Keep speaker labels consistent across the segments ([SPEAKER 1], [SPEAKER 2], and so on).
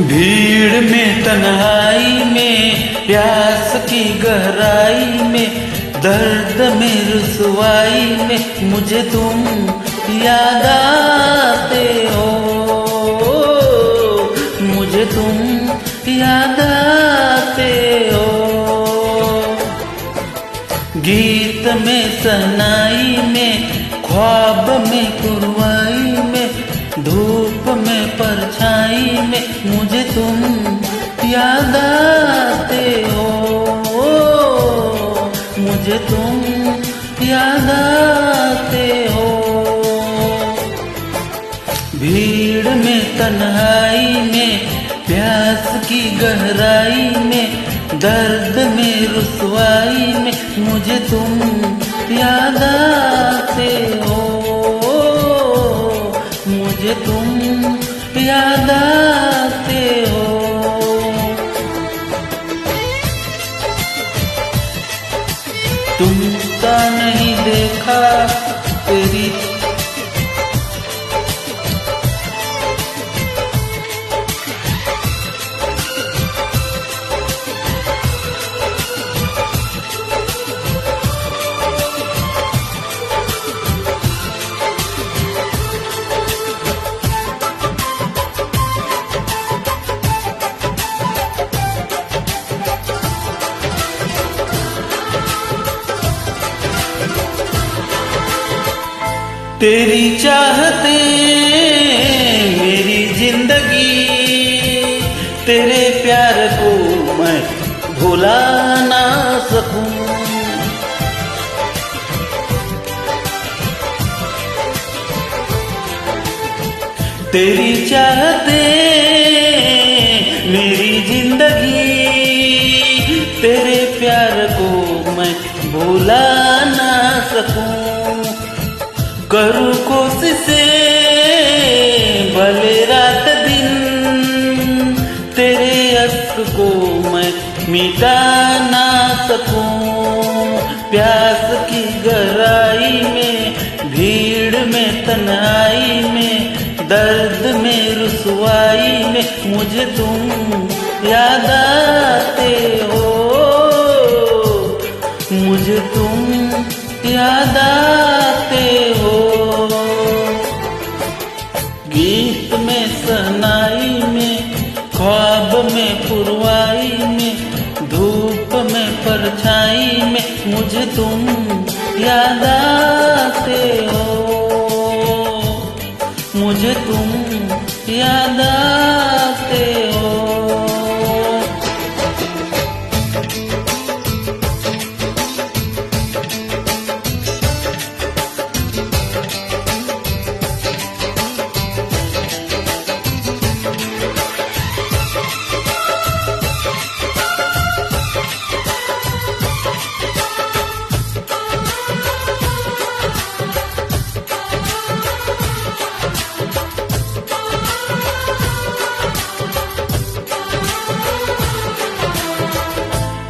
[SPEAKER 1] भीड़ में तन्हाई में प्यास की गहराई में दर्द में रुसवाई में मुझे तुम याद आते हो, मुझे तुम याद आते हो। गीत में सनाई में ख्वाब में कुरवाई में धूप में परछाई में मुझे तुम याद आते हो, मुझे तुम याद आते हो। भीड़ में तन्हाई में प्यास की गहराई में दर्द में रुसवाई में मुझे तुम याद आते हो, मुझे तुम याद आते हो। तुमका नहीं देखा तेरी तेरी चाहते मेरी जिंदगी, तेरे प्यार को मैं भुला ना सकूं। तेरी चाहते मेरी जिंदगी, तेरे प्यार को मैं भुला ना सकूं। करूँ कोशिशें भले रात दिन, तेरे अश्क को मैं मिटा ना सकूं। प्यास की गहराई में भीड़ में तन्हाई में दर्द में रुसवाई में मुझे तुम याद आते हो, मुझे तुम याद आते हो। गीत में सनाई में ख्वाब में पुरवाई में धूप में परछाई में मुझे तुम याद आते हो, मुझे तुम याद आते हो।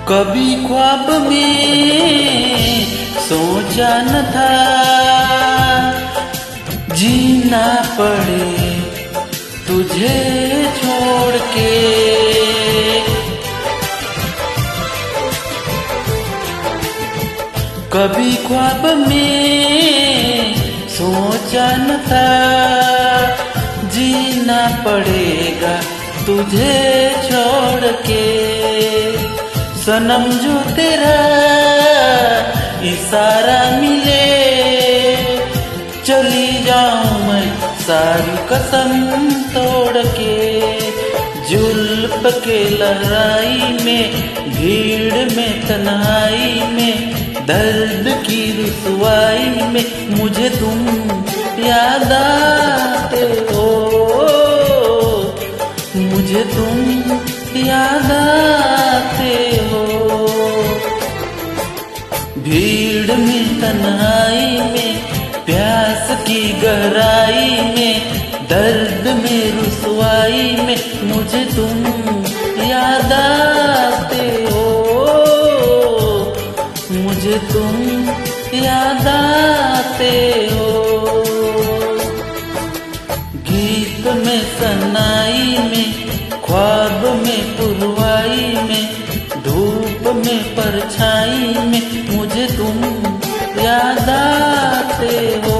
[SPEAKER 1] कभी ख्वाब में सोचा न था जीना पड़े तुझे छोड़ के। कभी ख्वाब में सोचा न था जीना पड़ेगा तुझे छोड़ के। सनम जो तेरा इशारा मिले चली जाऊं मैं सारी कसम तोड़ के। जुल्फ के लहराई में भीड़ में तन्हाई में दर्द की रुसवाई में मुझे तुम याद आते हो, मुझे तुम याद आते हो। भीड़ में तन्हाई में प्यास की गहराई में दर्द में रुसवाई में मुझे तुम याद आते हो, मुझे तुम याद आते हो। गीत में सनाई में ख्वाब रुआई में, धूप में परछाई में मुझे तुम याद आते हो,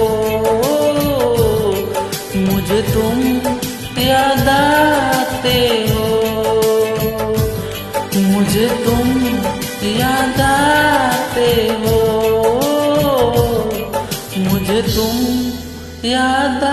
[SPEAKER 1] मुझे तुम याद आते हो, मुझे तुम याद आते हो, मुझे तुम याद